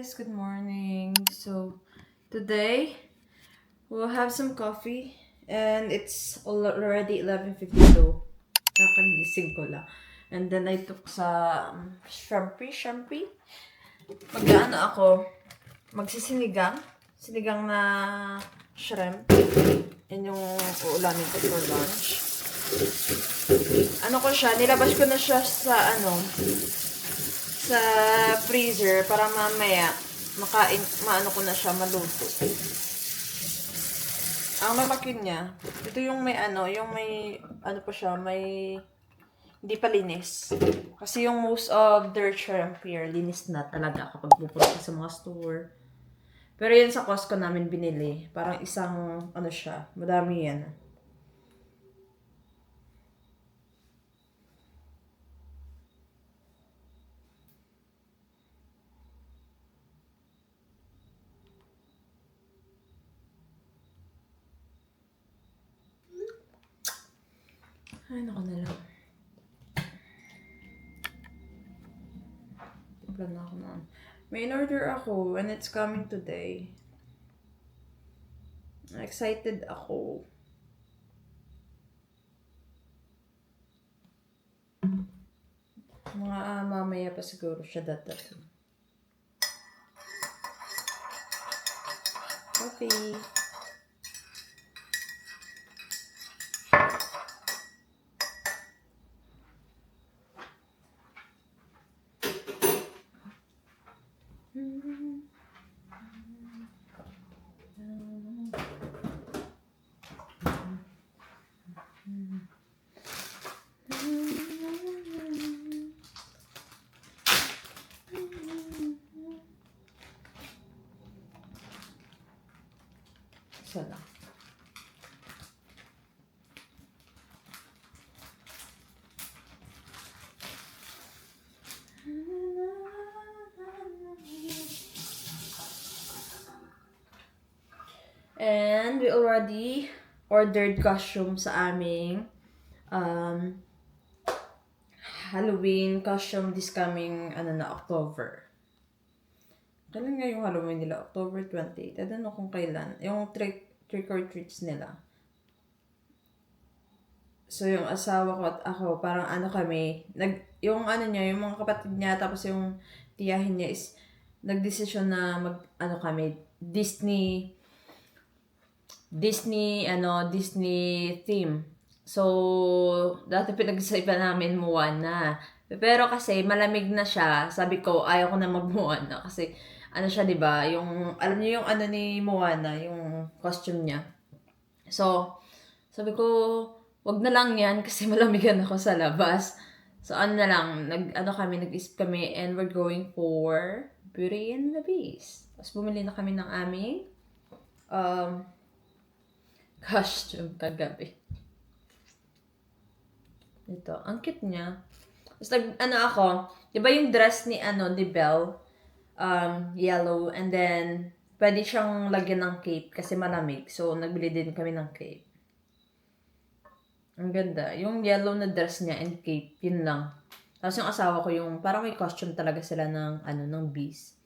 guys, good morning. So today we'll have some coffee and it's already 11:52. Kakagising ko lang. And then I took sa Shrimpy. Mag-ano ako, magsisinigang. Sinigang na shrimp. Yan yung uulamin ko for lunch. Ano ko siya, nilabas ko na siya sa sa freezer para mamaya maano ko na siya, maluto. Ang mamakin niya, ito yung may pa siya, may hindi pa linis. Kasi yung most of their shrimp here, linis na talaga kapag pupunta sa mga store. Pero yan sa Costco namin binili. Parang isang, siya, madami yan. Ay, naku na lang. Timpla na ako na. May in-order ako and it's coming today. Excited ako. Mga mamaya pa siguro siya dadating. Coffee. Sana. And we already ordered costume sa aming Halloween costume this coming October. Kailan nga yung Halloween nila? October 28. I don't know kung kailan. Yung trick or treats nila. So, yung asawa ko at ako, parang kami, yung yung mga kapatid niya, tapos yung tiyahin niya is, nagdesisyon na kami, Disney theme. So, dati pinag-isipan namin Moana. Pero kasi, malamig na siya, sabi ko, ayaw ko na mag-Moana. Kasi, siya, diba? Yung, alam niyo yung ni Moana, yung costume niya. So, sabi ko, wag na lang yan kasi malamigan ako sa labas. So, na lang, nag-isip kami and we're going for Beauty and the Beast. Tapos bumili na kami ng aming costume kagabi. Ito, ang cute niya. Tapos ako, di ba yung dress ni Belle, yellow, and then, pwede siyang lagyan ng cape kasi malamig. So, nagbili din kami ng cape. Ang ganda. Yung yellow na dress niya and cape, yun lang. Tapos yung asawa ko yung, parang may costume talaga sila ng beast.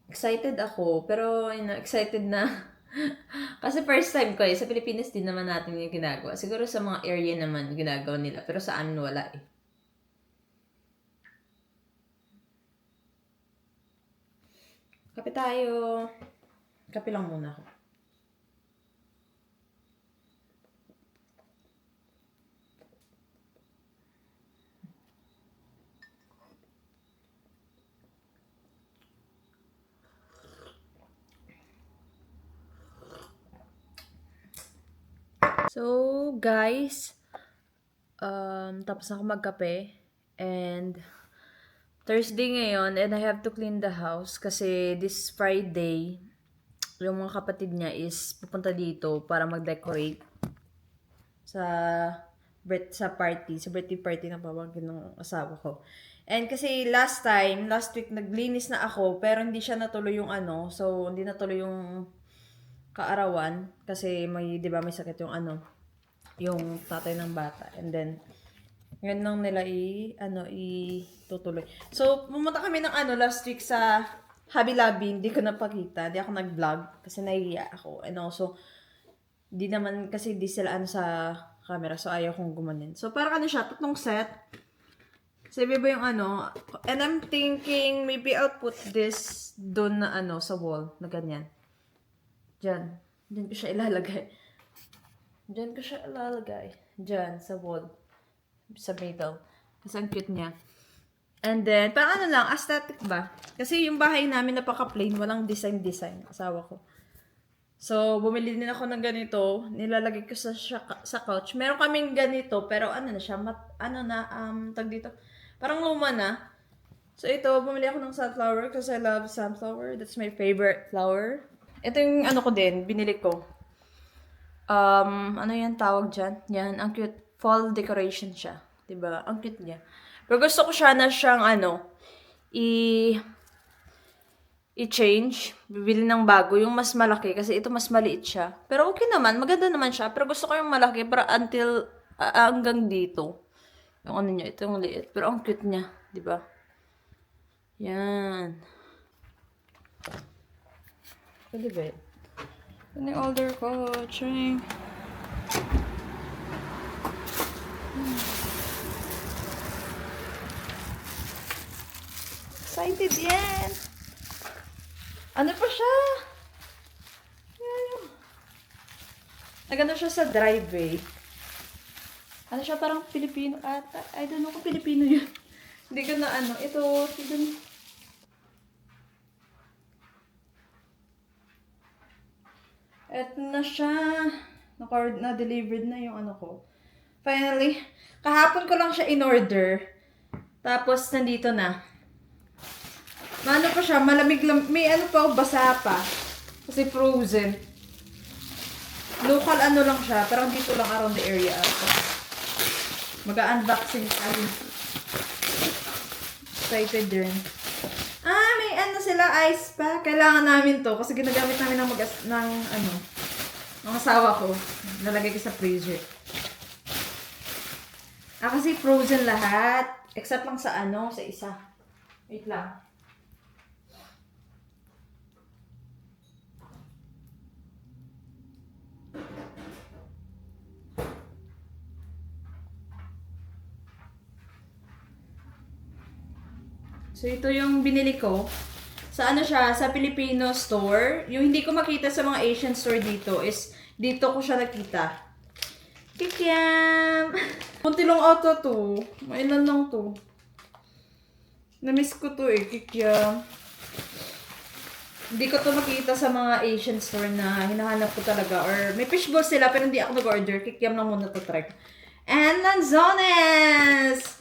Excited ako, pero excited na. Kasi first time ko sa Pilipinas din naman natin yung ginagawa. Siguro sa mga area naman ginagawa nila, pero sa amin wala eh. Kape tayo. Kape lang muna ako. So, guys, tapos na ako magkape and Thursday ngayon and I have to clean the house kasi this Friday yung mga kapatid niya is pupunta dito para mag-decorate sa birthday party ng pamangkin ng asawa ko. And kasi last week naglinis na ako pero hindi siya natuloy yung so hindi natuloy yung kaarawan kasi may 'di ba may sakit yung yung tatay ng bata and then Yan lang nila itutuloy. So, pumunta kami ng last week sa Hobby Lobby. Hindi ko napakita. Hindi ako nag-vlog kasi nahihiya ako. And also, di naman kasi di sila sa camera. So, ayaw kong gumanin. So, parang siya, 3 set. Sabi ba yung and I'm thinking maybe I'll put this doon na sa wall na ganyan. Diyan. Diyan ko siya ilalagay. Diyan sa wall. Sa middle. Kasi ang cute niya. And then, parang lang, aesthetic ba? Kasi yung bahay namin napaka-plain, walang design. Asawa ko. So, bumili din ako ng ganito. Nilalagay ko sa couch. Meron kaming ganito, pero na siya, tag dito. Parang luma na. So, ito, bumili ako ng sunflower kasi I love sunflower. That's my favorite flower. Ito yung ko din, binili ko. Ano yan tawag dyan? Yan, ang cute. Fall decoration siya. Diba? Ang cute niya. Pero gusto ko siya na siyang i-change. Bibili ng bago. Yung mas malaki. Kasi ito mas maliit siya. Pero okay naman. Maganda naman siya. Pero gusto ko yung malaki para until hanggang dito. Yung niya. Ito yung liit. Pero ang cute niya. Diba? Yan. Pwede ba? Ano yung order ko? Trying. Excited yan! Ano pa siya? Nagano siya sa driveway. Ano siya, parang Pilipino ata. I don't know kung Pilipino yun. Hindi ko na ito, eto na siya. Na-delivered na yung ko. Finally, kahapon ko lang siya in-order. Tapos, nandito na. Ano pa siya, malamig lang. May pa, basa pa. Kasi frozen. Local lang siya. Parang dito lang around the area. Mag-unboxing tayo. Excited din. May sila ice pack. Kailangan namin to. Kasi ginagamit namin ng asawa ko. Nalagay ko sa freezer. Kasi frozen lahat. Except lang sa sa isa. Wait lang. So, ito yung binili ko. Sa siya, sa Filipino store. Yung hindi ko makita sa mga Asian store dito is, dito ko siya nakita. Kikiam! Kunti lang ata to. Mailan lang to. Namiss ko to kikiam. Hindi ko to makita sa mga Asian store na hinahanap ko talaga. Or may fishbowl sila pero hindi ako nag-order. Kikiam lang muna to try. And lanzones!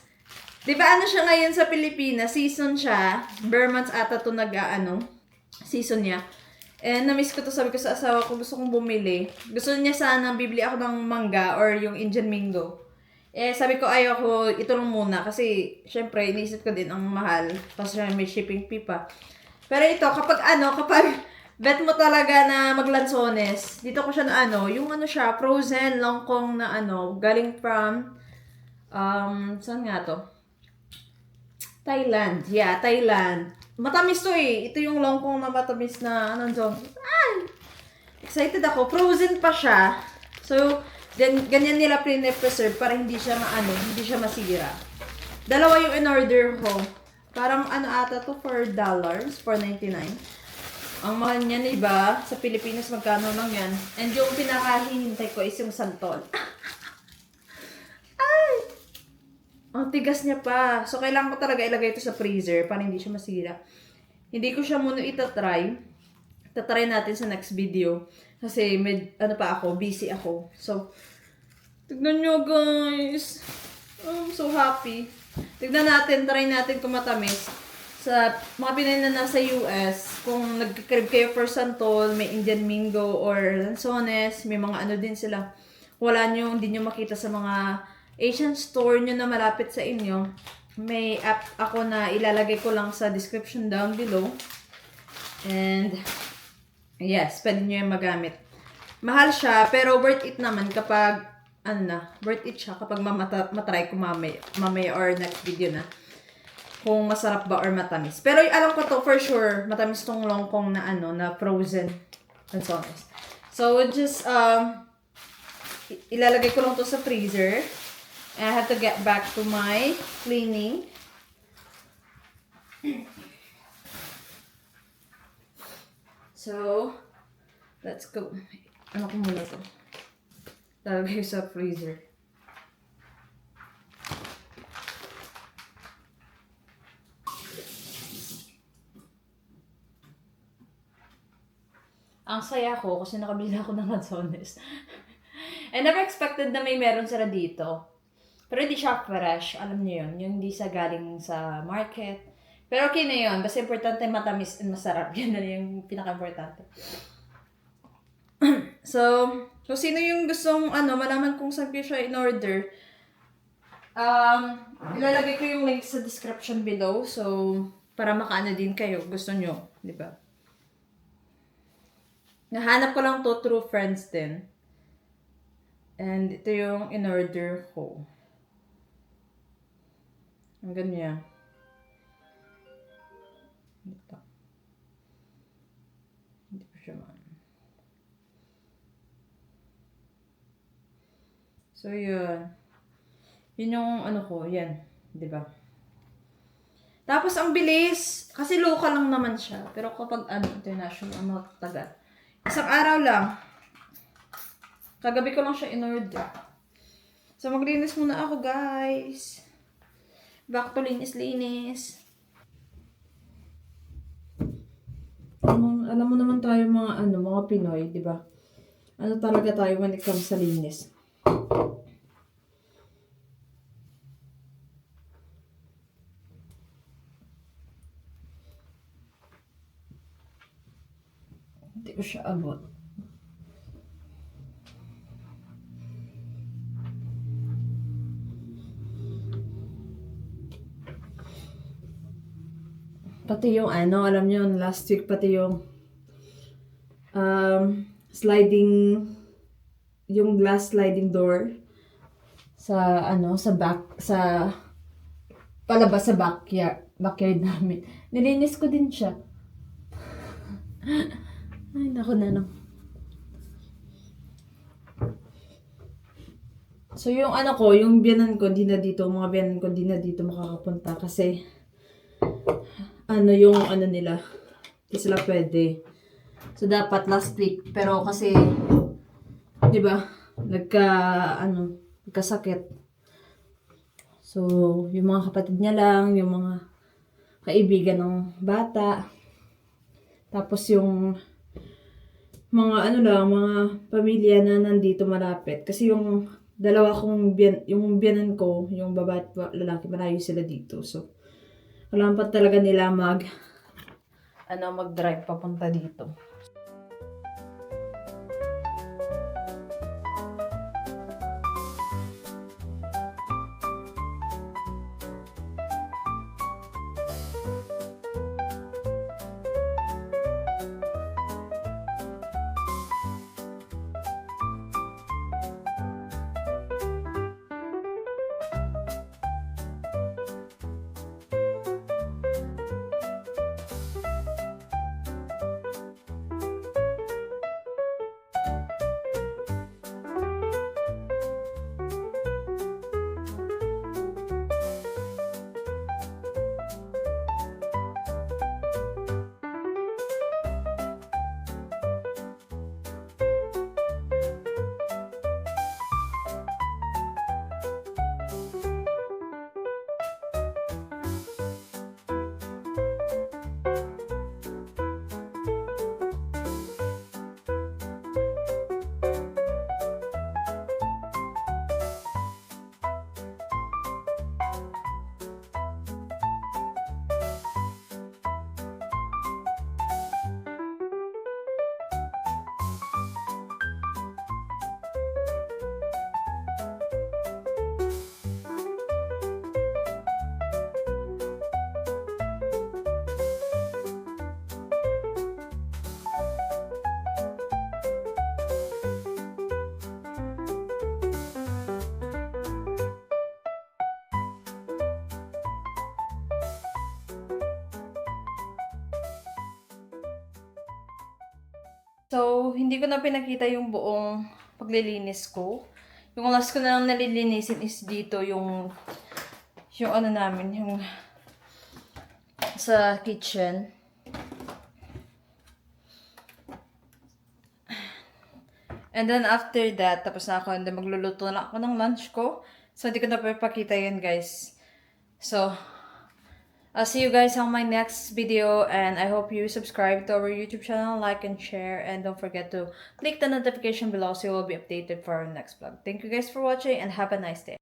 Diba siya ngayon sa Pilipinas? Season siya. Bare months ata to season niya. And na-miss ko to, sabi ko sa asawa ko, gusto kong bumili. Gusto niya sana bibili ako ng mangga or yung Indian mango. Sabi ko ayaw ko, ito lang muna. Kasi, syempre, iniisip ko din ang mahal. Tapos may shipping fee pa. Pero ito, kapag bet mo talaga na maglansones, dito ko siya na yung siya, frozen longkong na galing from, saan nga to? Thailand. Yeah, Thailand. Matamis to Ito yung longkong na matamis na nandiyon. Excited ako. Frozen pa siya. So, then, ganyan nila pre-preserve para hindi siya hindi siya masira. Dalawa yung in-order ko. Parang ata to $4, $4.99. Ang mahal niyan, iba, sa Pilipinas magkano lang yan. And yung pinakahihintay ko is yung santol. Ang tigas niya pa. So, kailangan ko talaga ilagay ito sa freezer para hindi siya masira. Hindi ko siya muna itatry. Itatry natin sa next video. Kasi, busy ako. So, tignan nyo guys. I'm so happy. Tignan natin, try natin kung matamis. Sa mga Pinay na nasa US, kung nagkikrib kayo for santol, may Indian mango or lanzones, may mga din sila. Hindi nyo makita sa mga Asian store nyo na malapit sa inyo. May app ako na ilalagay ko lang sa description down below. And, yes, pwede nyo yung magamit. Mahal siya, pero worth it naman kapag, ano na, worth it siya kapag matry ko mamaya or next video na. Kung masarap ba or matamis. Pero alam ko to for sure, matamis tong longkong na ano, na frozen lansones. So, just, ilalagay ko lang to sa freezer. And I have to get back to my cleaning. So, let's go. Ano ko muna to? Lalagay sa freezer. Ang saya ko kasi nakabili ako ng lansones. I never expected na may meron sila dito. Pero hindi siya fresh. Alam niyo yun. Yung hindi sa galing sa market. Pero okay na yun. Basta importante matamis and masarap. Yan na yung pinaka-importante. So, kung sino yung gustong malaman kung saan ko siya in order, ilalagay ko yung link sa description below. So, para makaano din kayo. Gusto nyo. Di ba? Nahanap ko lang to through friends din. And ito yung in-order ko. Ang ganyan. Ito. Hindi pa siya man. So, yun. Yun yung ano ko. Yan. Diba? Tapos, ang bilis. Kasi local lang naman siya. Pero kapag international, ang matagal. Isang araw lang. Kagabi ko lang siya in-order. So, maglinis muna ako, guys. Back to linis-linis. Alam mo naman tayo mga Pinoy, di ba? Ano talaga tayo when it comes sa linis? Hindi ko siya abot. Pati yung alam nyo, last week pati yung sliding, yung glass sliding door sa sa palabas sa backyard namin. Nilinis ko din siya. Ay, naku na no. So, yung yung biyanan ko, mga biyanan ko, di na dito makakapunta kasi yung nila, hindi sila pwede. So, dapat last week. Pero kasi, di ba, nagkasakit. So, yung mga kapatid niya lang, yung mga kaibigan ng bata. Tapos yung mga mga pamilya na nandito malapit. Kasi yung dalawa kong yung biyanan ko, yung babae at lalaki, malayo sila dito. So, kailangan pa talaga nila mag-drive papunta dito. So, hindi ko na pinakita yung buong paglilinis ko. Yung last ko na lang nalilinisin is dito yung ano namin, yung sa kitchen. And then after that, tapos na ako, and then magluluto na ako ng lunch ko. So, hindi ko na papakita yun, guys. So, I'll see you guys on my next video, and I hope you subscribe to our YouTube channel, like and share, and don't forget to click the notification below so you will be updated for our next vlog. Thank you guys for watching, and have a nice day.